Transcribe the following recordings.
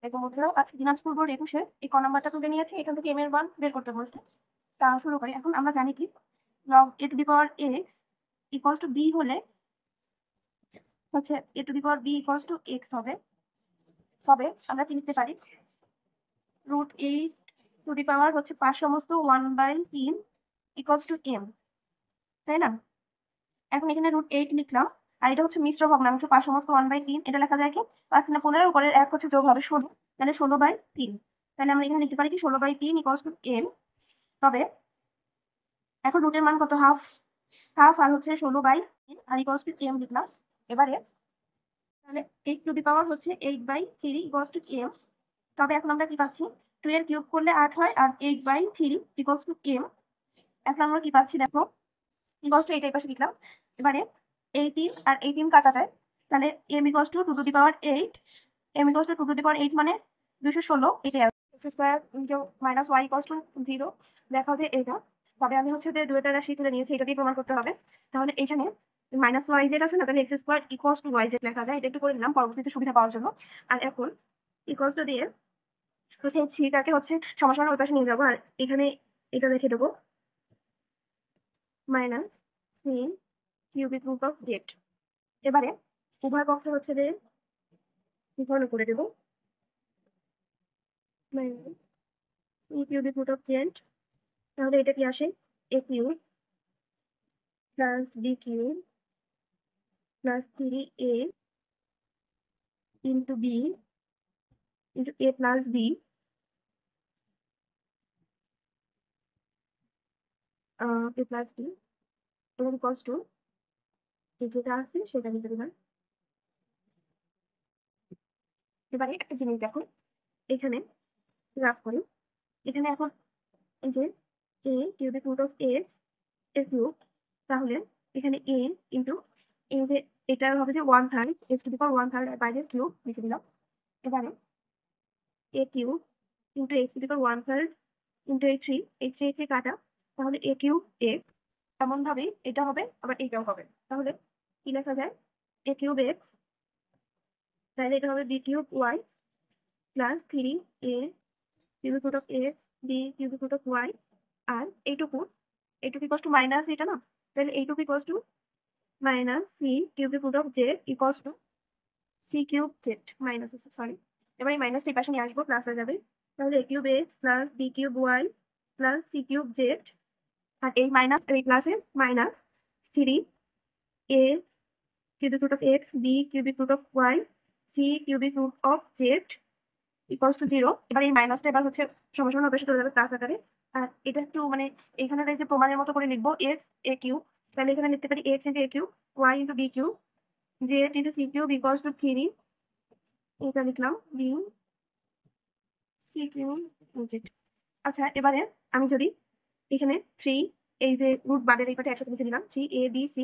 এবং বন্ধুরা আজকে দিনাজপুর বোর্ড 21-এ এই ক নাম্বারটা তুলে নিয়েছি। এখান থেকে এম এর মান বের করতে বলছে। তা শুরু করি। এখন আমরা জানি কি log a to the power x equals to b হলে হচ্ছে a to the power b equals to x হবে। তবে আমরা কি লিখতে পারি √8 to the power হচ্ছে 5 সমস্ত 1/3 equals to m, তাই না? এখন এখানে √8 লিখলাম আর এটা হচ্ছে মিশ্র ভগ্নাংশ 5 সমস্ত 1/3। এটা লেখা যায় কি 5 3 15 উপরের 1 হচ্ছে যোগ হবে 16, তাহলে 16/3। তাহলে আমরা এখানে লিখতে পারি কি 16/3 equals to m। তবে এখন রুটের মান কত হাফ আর হচ্ছে 16/3 আর ইকুয়ালস টু m লিখলাম। এবারে তাহলে 8 টু দি পাওয়ার হচ্ছে 8/3 ইকুয়ালস টু m। তবে এখন আমরা কি পাচ্ছি 2 এর কিউব করলে 8 হয় আর 8/3 ইকুয়ালস টু m। এখন আমরা কি পাচ্ছি দেখো ইকুয়ালস টু এইটা এই পাশে লিখলাম। এবারে 18 আর 18 কাটা যায়, তাহলে m equals to 2 to the power 8। m equals to 2 to the power 8 মানে 216। এটাই x square minus y equals to 0 দেখা যায় এটা। তবে আমি হচ্ছে যে দুইটা রাশি তুলে নিয়েছি, এটা দিয়ে প্রমাণ করতে হবে। তাহলে এখানে মাইনাস ওয়াই জেড আছে না, তাহলে X square equals to Y Z লেখা যায়। এটা একটু করে নিলাম পরবর্তীতে সুবিধা পাওয়ার জন্য। আর এখন ইকুয়ালস টু দিয়ে হচ্ছে এই থ্রিটাকে হচ্ছে সমান ওই পাশে নিয়ে যাবো আর এখানে এটা রেখে দেবো minus C cubic root of Z. এবারে উভয় পক্ষে হচ্ছে যে বিকরণ করে দেবো minus C cubic root of Z. তাহলে এটা কি আসে A cube plus B cube plus 3a into b into a plus b a plus b এবং ইকুয়ালস টু যেটা আছে সেটা লিখে দিলাম। এবারে একটা জিনিস দেখো এখানে গ্রাফ করি। এখানে এখন এই যে a cubic root of x এর কিউব, তাহলে এখানে a ইন্টু এই যে এটা হবে যে 1/3 x টু দি পাওয়ার 1/3 আর বাইরের কিউব লিখে দিলাম। এবারে a cube into x two the power 1/3 into এই 3 কাটা, তাহলে a কিউব x। এমন ভাবে এটা হবে আবার এইটাও হবে, তাহলে কি লেখা যায় a কিউব x, তাহলে এটা হবে b cube y plus 3a cubic root of x b cubic root of y। আর এইটুকু ইকুয়ালস টু মাইনাস এটা না, তাহলে এইটুকু equals to minus c cubic root of z equals to c cube z minus আছে sorry. এবার এই মাইনাসটা এই পাশে নিয়ে আসবো, প্লাস হয়ে যাবে। তাহলে a cube x plus b cube y plus c cube z। আর এই মাইনাস এই প্লাসে minus 3a cubic root of x b cubic root of y c cubic root of z equals to 0। এবার এই মাইনাসটা এবার হচ্ছে সমান অভ্যাসে চলে যাবে প্লাস আকারে। আর এটা একটু মানে এখানে এই যে প্রমাণের মতো করে লিখবো x a কিউব, তাহলে এখানে লিখতে পারি x into a cube y into b cube z into c cube equals to 3। এটা লিখলাম b c কিউব z। আচ্ছা এবারে আমি যদি এখানে 3 এই যে রুট বাদের এই কটা একসাথে লিখে দিলাম 3a b c।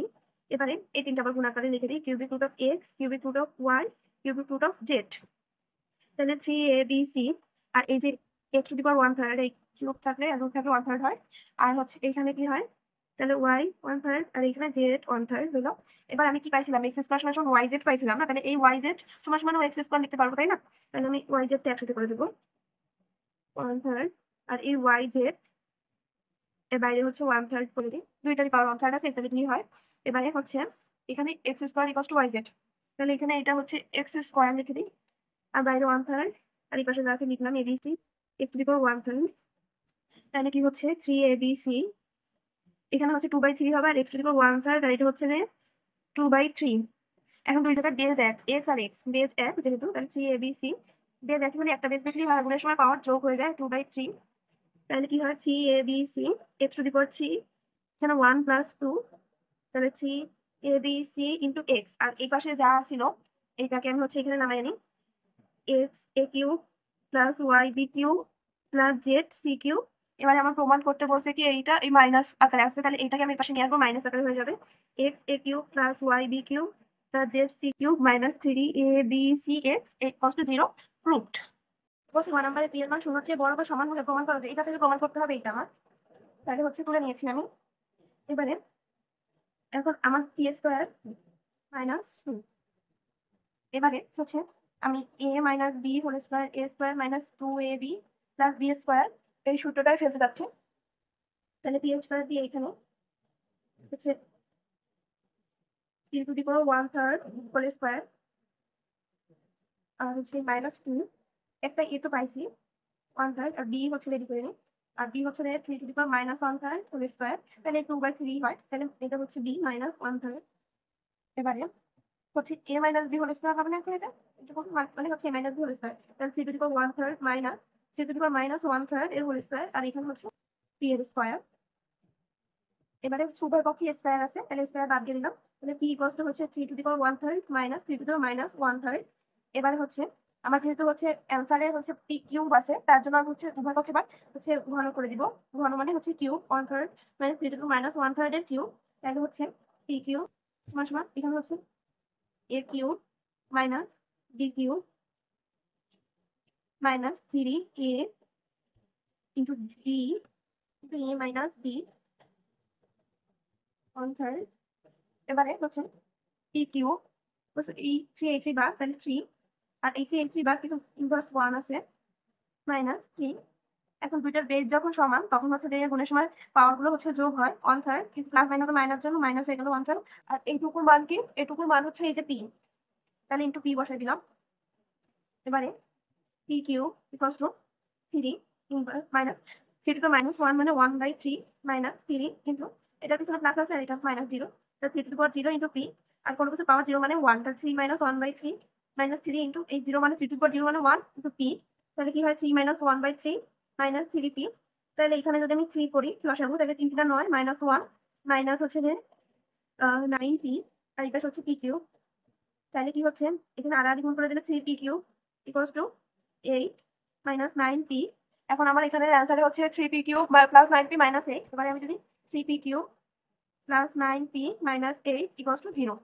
এবারে এই তিনটা আবার গুণ আকারে লিখে দিই cubic root of x cubic root of y cubic root of z। তাহলে 3a b c আর এই যে x টু দি পাওয়ার 1/3 এই কিউব থাকলে আর রুট থাকলে 1/3 হয়। আর হচ্ছে এখানে কি হয় তাহলে y 1/3 আর এখানে z 1/3 হলো। এবার আমি কি পাইছিলাম x স্কয়ার সমান yz পাইছিলাম না, তাহলে এই yz সমান সমান x স্কয়ার লিখতে পারবো তাই না? তাহলে আমি yz টা একসাথে করে দেবো 1/3 আর এই yz এর বাইরে হচ্ছে 1/3 করে দিই, দুইটারই পাওয়ার 1/3 আছে, এটা লিখলেই হয়। এবারে হচ্ছে এখানে x square equals to yz, তাহলে এখানে এটা হচ্ছে x স্কয়ার লিখে দিই আর বাইরে 1/3 আর এই পাশে যা আছে লিখলাম abc x two the power 1/3। তাহলে কি হচ্ছে 3abc এখানে হচ্ছে 2/3 হবে আর x টু দি পাওয়ার 1/3 আর এটা হচ্ছে যে 2/3। এখন দুই জায়গায় বেজ এক x আর x বেজ এক যেহেতু, তাহলে 3abc বেজ এক হলে একটা বেজ দেখলেই হয়, গুণের সময় পাওয়ার যোগ হয়ে যায় 2/3। তাহলে কি হয় 3abc x টু দি পাওয়ার 3 এখানে 1 প্লাস 2, তাহলে 3abc ইন্টু x আর এই পাশে যা ছিল এইটাকে আমি হচ্ছে এখানে নামাই আনি x a cube plus y b cube plus z c cube. এবারে আমার প্রমাণ করতে বলছে কি এইটা এই মাইনাস আকারে আছে, তাহলে এইটাকে আমি পাশে নিয়ে আসবো মাইনাস আকারে হয়ে যাবে x a cube plus y b cube plus z c cube minus 3abc x equals to 0 proved. বলছি 1 নম্বরে p এর মান 0 চেয়ে বড় বা সমান হলে প্রমাণ করা যায়, এটা থেকে প্রমাণ করতে হবে এইটা আমার। তাহলে হচ্ছে তুলে নিয়েছি আমি। এবারে এখন আমার p স্কয়ার মাইনাস এবারে হচ্ছে আমি a minus b whole square a square minus 2ab plus b square এই সূত্রটাই ফেলতে যাচ্ছি। তাহলে b স্কয়ার দিয়ে এখানে হচ্ছে c to the power 1/3 whole square আর হচ্ছে মাইনাস 2 একটা a তো পাইছি 1/3 আর b হচ্ছে রেডি করে নিই। আর b হচ্ছে 3 to the power minus 1/3 whole square, তাহলে 2/3 হয়। তাহলে এটা হচ্ছে b মাইনাস 1/3। এবারে হচ্ছে a minus b whole square হবে না এখন এটা? এটা মানে হচ্ছে a minus b whole square. তাহলে c to the power 1/3 minus c to the power minus 1/3 এর হোল স্কয়ার আর এখানে হচ্ছে p এর স্কয়ার। এবারে উভয় পক্ষে স্কয়ার আছে, তাহলে স্কয়ার বাদ দিয়ে দিলাম। তাহলে p ইকুয়ালস টু হচ্ছে 3 to the power 1/3 minus 3 to the power minus 1/3। এবারে হচ্ছে আমার যেহেতু হচ্ছে অ্যান্সারে হচ্ছে p কিউব আছে, তার জন্য আমি হচ্ছে উভয় পক্ষে এবার হচ্ছে ঘন করে দিব। ঘন মানে হচ্ছে কিউব 1/3 মানে 3 টু দি পাওয়ার মাইনাস 1/3 এর কিউব। তাহলে হচ্ছে p কিউব সমান সমান এখানে হচ্ছে a cube minus b cube minus 3a into b into a minus b 1/3। এবারে হচ্ছে p কিউব এই 3 এই 3 বার তাহলে 3 আর এই 3 এই 3 বার কিন্তু ইনভার্স 1 আছে মাইনাস 3। এখন দুইটার বেস যখন সমান তখন হচ্ছে যে গুণের সময় পাওয়ার গুলো হচ্ছে যোগ হয় 1/3, কিন্তু প্লাস মাইনাস মাইনাস জন্য মাইনাস হয়ে গেল 1/3। আর এইটুকুর মান কি? এটুকুর মান হচ্ছে এই যে p, তাহলে ইন্টু p বসাই দিলাম। এবারে p cube equals to 3 minus 3 to the minus 1 মানে 1/3 মাইনাস 3, কিন্তু এটার পিছনে প্লাস আছে আর এটা মাইনাস 0, তো 3 to the power 0 into p। আর কোনো কিছু পাওয়ার 0 মানে 1, তাহলে 3 মাইনাস 1/3 মাইনাস 3 ইন্টু এই 0 মানে 3 টু দি পাওয়ার 0 মানে 1 ইন্টু p। তাহলে কি হয় 3 মাইনাস 1/3 মাইনাস 3p। তাহলে এখানে যদি আমি 3 করি লসাগু, তাহলে 3 3 9 মাইনাস 1 মাইনাস হচ্ছে যে 9p আর এটা হচ্ছে p কিউব। তাহলে কি হচ্ছে এখানে আড়াআড়ি গুণ করে দিলে 3p cube equals to 8 minus 9p। এখন আমার এখানে অ্যান্সারে হচ্ছে 3p cube plus 9p minus 8। এবারে আমি যদি 3p cube plus 9p minus 8 equals to 0